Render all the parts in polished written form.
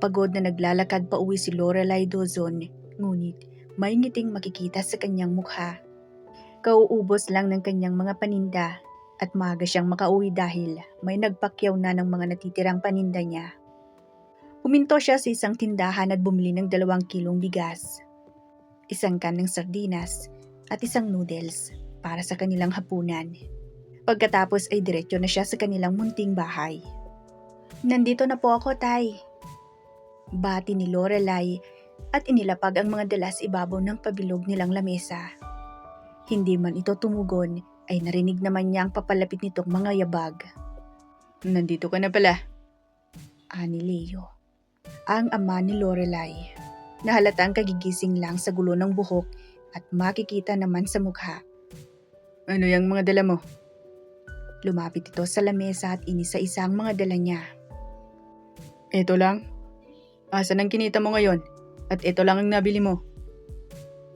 Pagod na naglalakad pa uwi si Lorelai Dawson, ngunit may ngiting makikita sa kanyang mukha. Kauubos lang ng kanyang mga paninda at maaga siyang makauwi dahil may nagpakyaw na ng mga natitirang paninda niya. Huminto siya sa isang tindahan at bumili ng 2 kilong bigas, isang can ng sardinas at isang noodles para sa kanilang hapunan. Pagkatapos ay diretso na siya sa kanilang munting bahay. "Nandito na po ako, Tay," bati ni Lorelai at inilapag ang mga dala sa ibabaw ng pabilog nilang lamesa. Hindi man ito tumugon ay narinig naman niya ang papalapit nitong mga yabag. "Nandito ka na pala," ani Leo, ang ama ni Lorelai. Nahalata ang kagigising lang sa gulo ng buhok at makikita naman sa mukha. "Ano yung mga dala mo?" Lumapit ito sa lamesa at inisa-isa ang mga dala niya. "Ito lang? Asan ang kinita mo ngayon? At ito lang ang nabili mo?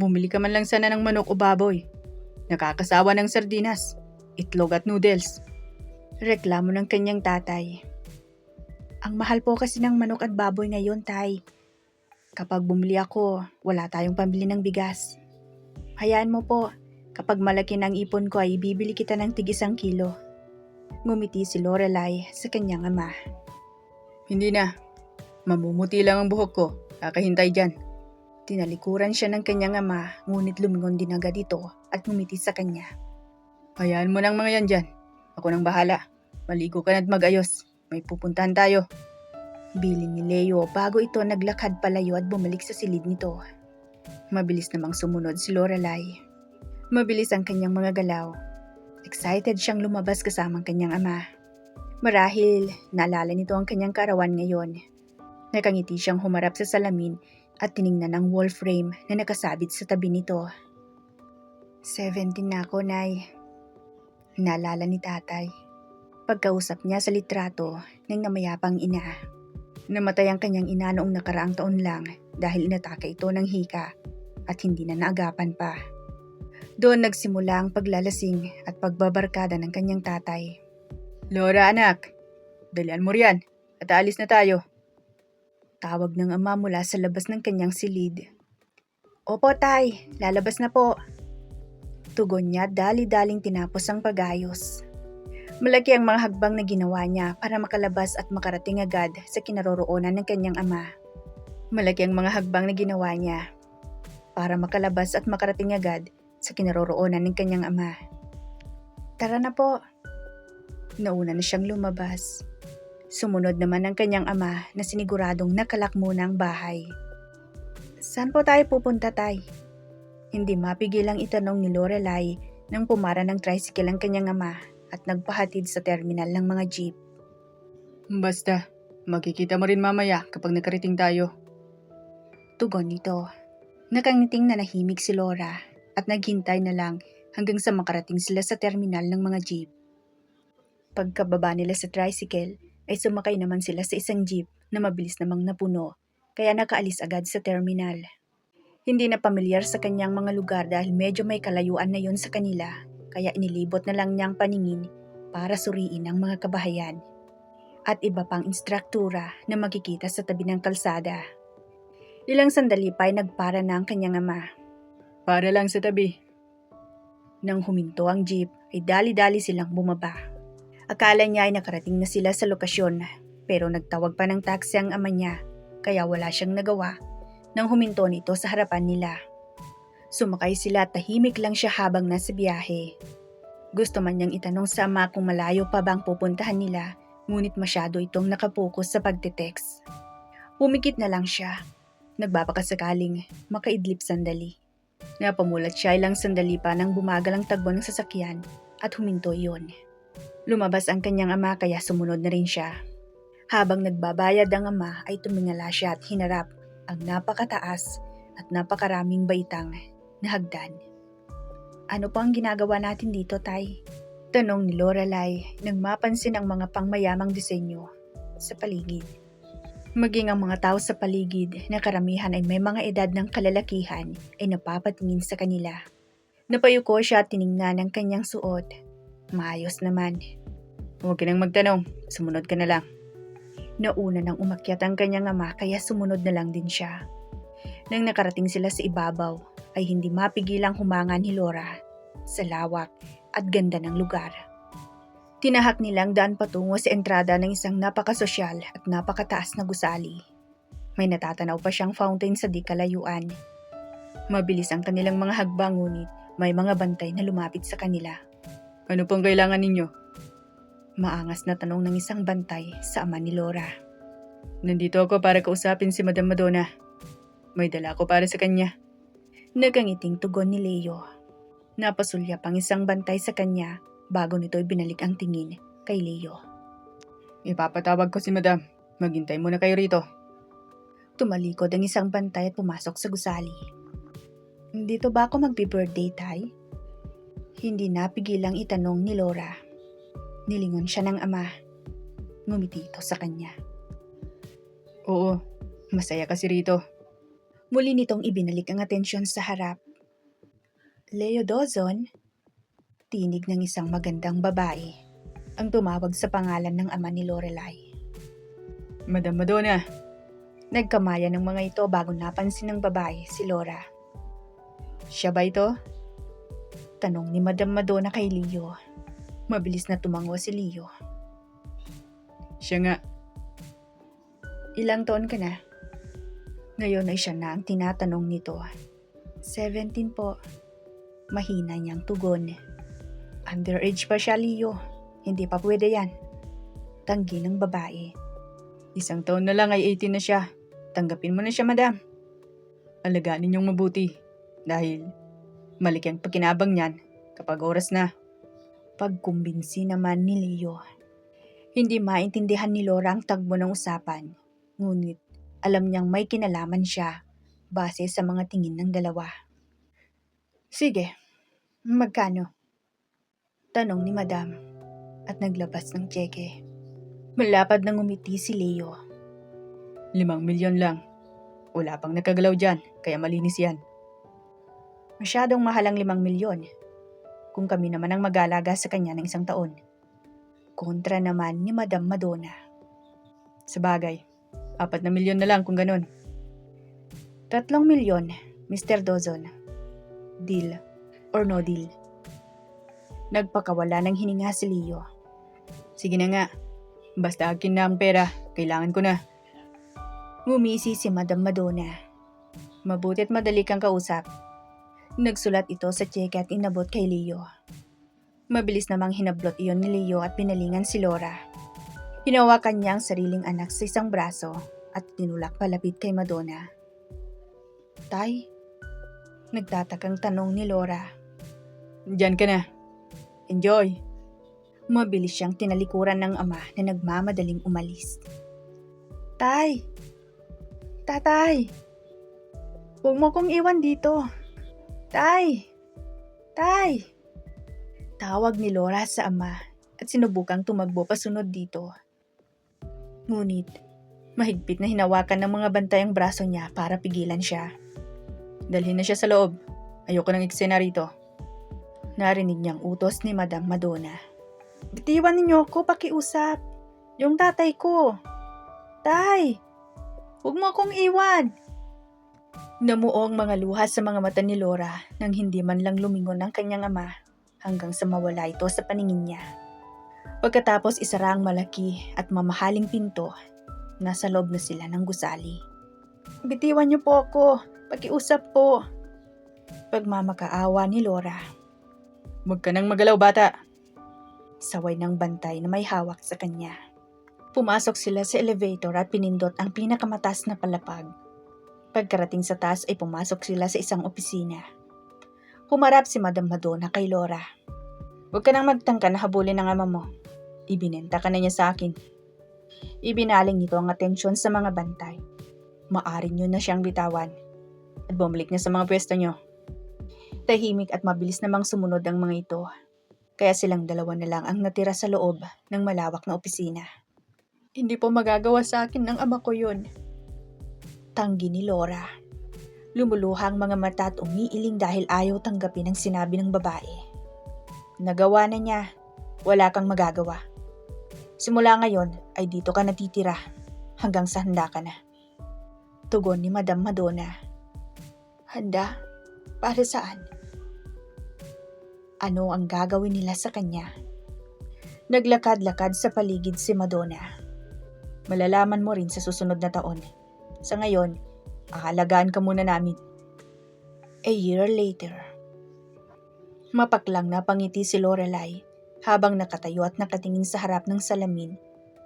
Bumili ka man lang sana ng manok o baboy. Nakakasawa ng sardinas, itlog at noodles." Reklamo ng kanyang tatay. "Ang mahal po kasi ng manok at baboy ngayon, Tay. Kapag bumili ako, wala tayong pambili ng bigas. Hayaan mo po, kapag malaki ng ipon ko ay bibili kita ng tig-1 kilo. Ngumiti si Lorelai sa kanyang ama. "Hindi na. Mamumuti lang ang buhok ko. Kakahintay dyan." Tinalikuran siya ng kanyang ama, ngunit lumingon din agad ito at ngumiti sa kanya. "Hayaan mo ng mga yan dyan. Ako nang bahala. Maligo ka na't mag-ayos. May pupuntahan tayo." Bilin ni Leo bago ito naglakad palayo at bumalik sa silid nito. Mabilis namang sumunod si Lorelai. Mabilis ang kanyang mga galaw. Excited siyang lumabas kasama ang kanyang ama. Marahil naalala nito ang kanyang kaarawan ngayon. Nakangiti siyang humarap sa salamin at tiningnan ang wall frame na nakasabit sa tabi nito. 17 na ako, Nay. Naalala ni tatay. Pagkausap niya sa litrato ng namayapang ina. Namatay ang kanyang ina noong nakaraang taon lang dahil inatake ito ng hika at hindi na naagapan pa. Doon nagsimula ang paglalasing at pagbabarkada ng kanyang tatay. "Laura, anak, dalian mo riyan at aalis na tayo." Tawag ng ama mula sa labas ng kanyang silid. "Opo, Tay, lalabas na po." Tugon niya, dali-daling tinapos ang pagayos. Malaki ang mga hagbang na ginawa niya para makalabas at makarating agad sa kinaroroonan ng kanyang ama. Malaki ang mga hagbang na ginawa niya para makalabas at makarating agad sa kinaroroonan ng kanyang ama. "Tara na po." Nauna na siyang lumabas. Sumunod naman ang kanyang ama na siniguradong nakalak muna ang bahay. "Saan po tayo pupunta, Tay?" Hindi mapigil ang itanong ni Lorelai nang pumara ng tricycle ang kanyang ama at nagpahatid sa terminal ng mga jeep. "Basta, makikita mo rin mamaya kapag nakarating tayo." Tugon nito. Nakangiting nanahimik si Laura at naghintay na lang hanggang sa makarating sila sa terminal ng mga jeep. Pagkababa nila sa tricycle ay sumakay naman sila sa isang jeep na mabilis namang napuno kaya nakaalis agad sa terminal. Hindi na pamilyar sa kanyang mga lugar dahil medyo may kalayuan na yon sa kanila kaya inilibot na lang niyang paningin para suriin ang mga kabahayan at iba pang instruktura na makikita sa tabi ng kalsada. Ilang sandali pa ay nagpara na ang kanyang ama. "Para lang sa tabi." Nang huminto ang jeep ay dali-dali silang bumaba. Akala niya ay nakarating na sila sa lokasyon pero nagtawag pa ng taxi ang ama niya kaya wala siyang nagawa nang huminto nito sa harapan nila. Sumakay sila at tahimik lang siya habang nasa biyahe. Gusto man niyang itanong sa ama kung malayo pa bang pupuntahan nila, ngunit masyado itong nakapokus sa pagte-text. Pumikit na lang siya. Nagbabakasakaling makaidlip sandali. Napamulat siya ilang sandali pa nang bumagal ang tagbo ng sasakyan at huminto iyon. Lumabas ang kanyang ama kaya sumunod na rin siya. Habang nagbabayad ang ama ay tumingala siya at hinarap ang napakataas at napakaraming baitang na hagdan. "Ano po ang ginagawa natin dito, Tay?" Tanong ni Lorelai nang mapansin ang mga pangmayamang disenyo sa paligid. Maging ang mga tao sa paligid na karamihan ay may mga edad ng kalalakihan ay napapatingin sa kanila. Napayuko siya at tiningnan ang kanyang suot. Maayos naman. "Huwag ka nang magtanong, sumunod ka na lang." Nauna nang umakyat ang kanyang ama kaya sumunod na lang din siya. Nang nakarating sila sa ibabaw, ay hindi mapigilang humanga ni Laura sa lawak at ganda ng lugar. Tinahak nilang daan patungo sa entrada ng isang napakasosyal at napakataas na gusali. May natatanaw pa siyang fountain sa di kalayuan. Mabilis ang kanilang mga hagbang ngunit may mga bantay na lumapit sa kanila. Ano pong kailangan ninyo? Maangas na tanong ng isang bantay sa ama ni Laura. Nandito ako para kausapin si Madam Madonna. May dala ako para sa kanya. Nagangiting tugon ni Leo. Napasulyap ang isang bantay sa kanya bago nito binalik ang tingin kay Leo. Ipapatawag ko si Madam. Maghintay muna kayo rito. Tumalikod ang isang bantay at pumasok sa gusali. Dito ba ako magbi-birthday, Tay? Hindi napigilang itanong ni Laura. Nilingon siya ng ama. Ngumiti ito sa kanya. Oo, masaya kasi rito. Muli nitong ibinalik ang atensyon sa harap. Leo Dawson? Tinig ng isang magandang babae ang tumawag sa pangalan ng ama ni Lorelai. Madam Madonna. Nagkamaya ng mga ito bago napansin ng babae si Laura. Siya ba ito? Tanong ni Madam Madonna kay Leo. Mabilis na tumango si Leo. Siya nga. Ilang taon ka na? Ngayon ay siya na ang tinatanong nito. 17 po. Mahina niyang tugon. Underage pa siya, Leo. Hindi pa pwede yan. Tanggi ng babae. Isang taon na lang ay 18 na siya. Tanggapin mo na siya, madam. Alagaan ninyong mabuti. Dahil malaki ang pakinabang niyan kapag oras na. Pagkumbinsi naman ni Leo. Hindi maintindihan ni Laura ang tagbo ng usapan. Ngunit alam niyang may kinalaman siya base sa mga tingin ng dalawa. Sige, magkano? Tanong ni Madam at naglabas ng tseke. Malapad na ngumiti si Leo. 5 milyon lang. Wala pang nakagalaw dyan, kaya malinis yan. Masyadong mahal ang 5 milyon. Kung kami naman ang mag-aalaga sa kanya ng 1 taon. Kontra naman ni Madam Madonna. Sabagay, 4 na milyon na lang kung ganun. 3 milyon, Mr. Dawson. Deal or no deal? Nagpakawala ng hininga si Leo. Sige na nga, basta akin na ang pera, kailangan ko na. Ngumisi si Madam Madonna. Mabuti at madali kang kausap. Nagsulat ito sa tseke at inabot kay Leo. Mabilis namang hinablot iyon ni Leo at pinalingan si Laura. Hinawakan niya ang sariling anak sa isang braso at tinulak palapit kay Madonna. Tay? Nagtatakang tanong ni Laura. Diyan ka na. Enjoy. Mabilis siyang tinalikuran ng ama na nagmamadaling umalis. Tay! Tatay! Huwag mo kong iwan dito. Tay! Tay! Tawag ni Laura sa ama at sinubukang tumagbo pasunod dito. Ngunit, mahigpit na hinawakan ng mga bantay ang braso niya para pigilan siya. Dalhin na siya sa loob. Ayoko ng eksena rito. Narinig niyang utos ni Madam Madonna. Bitiwan ninyo ako, pakiusap. Yung tatay ko. Tay! Huwag mo akong iwan! Namuo ang mga luha sa mga mata ni Laura nang hindi man lang lumingon ang kanyang ama hanggang sa mawala ito sa paningin niya. Pagkatapos isara ang malaki at mamahaling pinto, nasa loob na sila ng gusali. Bitiwan niyo po ako, pakiusap po. Pagmamakaawa ni Laura. Huwag ka nang magalaw, bata. Saway ng bantay na may hawak sa kanya. Pumasok sila sa elevator at pinindot ang pinakamataas na palapag. Pagkarating sa taas ay pumasok sila sa isang opisina. Humarap si Madam Madonna kay Laura. Huwag ka nang magtangka na habulin ng ama mo. Ibinenta ka na niya sa akin. Ibinaling nito ang atensyon sa mga bantay. Maaari niyo na siyang bitawan at bumalik na sa mga pwesto niyo. Tahimik at mabilis namang sumunod ang mga ito. Kaya silang dalawa na lang ang natira sa loob ng malawak na opisina. Hindi po magagawa sa akin ng ama ko yun. Tanggi ni Laura. Lumuluha ang mga mata at umiiling dahil ayaw tanggapin ang sinabi ng babae. Nagawa na niya. Wala kang magagawa. Simula ngayon ay dito ka natitira. hanggang sa handa ka na. Tugon ni Madam Madonna. Handa? Para saan? Ano ang gagawin nila sa kanya? Naglakad-lakad sa paligid si Madonna. Malalaman mo rin sa susunod na taon. Sa ngayon, aalagaan ka muna namin. A year later. Mapaklang napangiti si Lorelai habang nakatayo at nakatingin sa harap ng salamin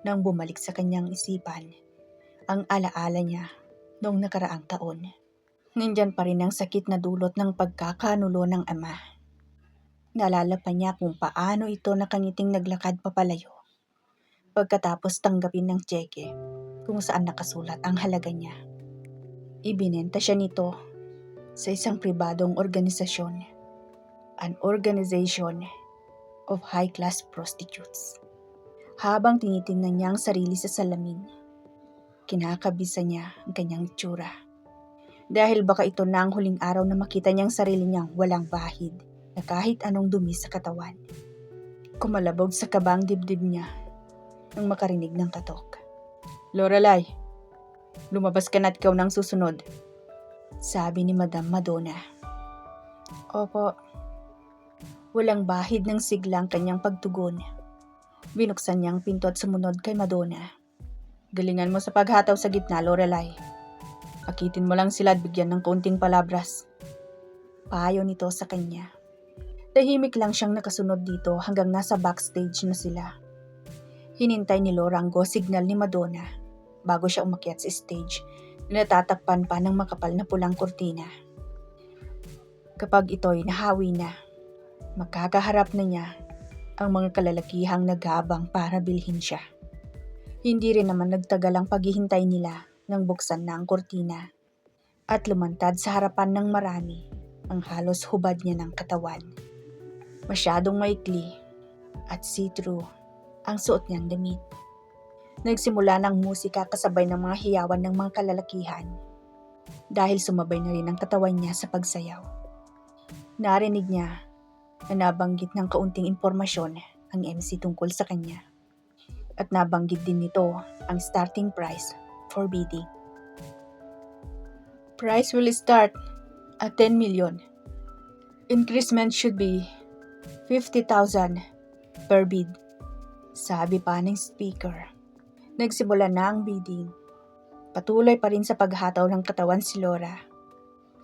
nang bumalik sa kanyang isipan ang alaala niya noong nakaraang taon. Nandyan pa rin ang sakit na dulot ng pagkakanulo ng ama. Naalala pa niya kung paano ito nakangiting naglakad papalayo pagkatapos tanggapin ng tseke kung saan nakasulat ang halaga niya. Ibinenta siya nito sa isang pribadong organisasyon, an organization of high-class prostitutes. Habang tinitingnan niya ang sarili sa salamin, kinakabisa niya ang kanyang itsura. Dahil baka ito na ang huling araw na makita niyang sarili niyang walang bahid na kahit anong dumi sa katawan. Kumalabog sa kabang dibdib niya nang makarinig ng katok. Lorelai, lumabas ka na at ikaw nang susunod, sabi ni Madam Madonna. Opo. Walang bahid ng siglang kanyang pagtugon. Binuksan niya ang pinto at sumunod kay Madonna. Galingan mo sa paghataw sa gitna, Lorelai. Akitin mo lang sila at bigyan ng kaunting palabras. Payo nito sa kanya. Tahimik lang siyang nakasunod dito hanggang nasa backstage na sila. Hinintay ni Laura ang go signal ni Madonna bago siya umakyat sa stage na natatakpan pa ng makapal na pulang kurtina. Kapag ito'y nahawi na, makakaharap na niya ang mga kalalakihang nag-aabang para bilhin siya. Hindi rin naman nagtagal ang paghihintay nila nang buksan na ang kurtina at lumantad sa harapan ng marami ang halos hubad niya ng katawan. Masyadong maikli at see-through ang suot niyang damit. Nagsimula ng musika kasabay ng mga hiyawan ng mga kalalakihan dahil sumabay na rin ang katawan niya sa pagsayaw. Narinig niya na nabanggit ng kaunting impormasyon ang MC tungkol sa kanya at nabanggit din nito ang starting price for bidding. Price will start at 10 million. Increasement should be 50,000 per bid, sabi pa ng speaker. Nagsimula na ang bidding. Patuloy pa rin sa paghataw ng katawan si Laura.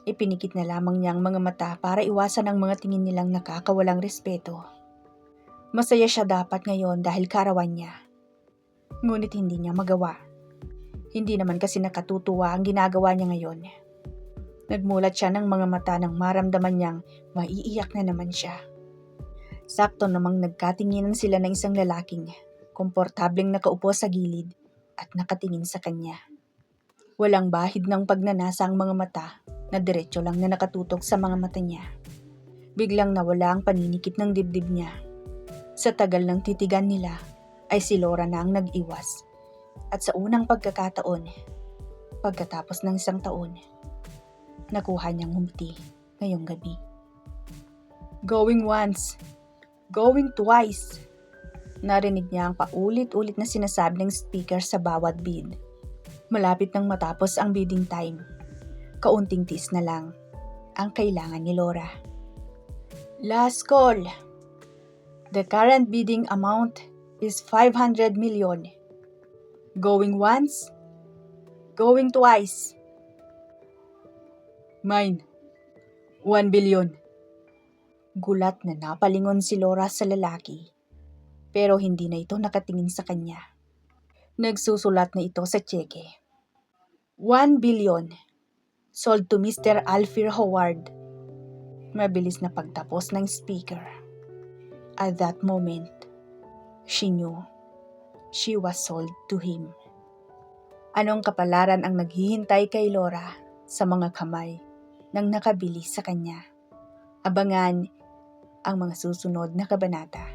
Ipinikit na lamang niya ang mga mata para iwasan ang mga tingin nilang nakakawalang respeto. Masaya siya dapat ngayon dahil kaarawan niya. Ngunit hindi niya magawa. Hindi naman kasi nakatutuwa ang ginagawa niya ngayon. Nagmulat siya ng mga mata nang maramdaman niyang maiiyak na naman siya. Sakto namang nagkatinginan sila ng isang lalaking komportableng nakaupo sa gilid at nakatingin sa kanya. Walang bahid ng pagnanasa ang mga mata na diretso lang na nakatutok sa mga mata niya. Biglang nawala ang paninikip ng dibdib niya. Sa tagal ng titigan nila ay si Laura na ang nag-iwas. At sa unang pagkakataon, pagkatapos ng isang taon, nakuha niyang ngumiti ngayong gabi. Going once, going twice. Narinig niya ang paulit-ulit na sinasabi ng speaker sa bawat bid. Malapit nang matapos ang bidding time. Kaunting tiis na lang ang kailangan ni Laura. Last call. The current bidding amount is 500 million. Going once, going twice. Mine, 1 billion. Gulat na napalingon si Laura sa lalaki, pero hindi na ito nakatingin sa kanya. Nagsusulat na ito sa tseke. 1 billion, sold to Mr. Alfie Howard. Mabilis na pagtapos ng speaker. At that moment, she knew she was sold to him. Anong kapalaran ang naghihintay kay Laura sa mga kamay ng nakabili sa kanya? Abangan ang mga susunod na kabanata.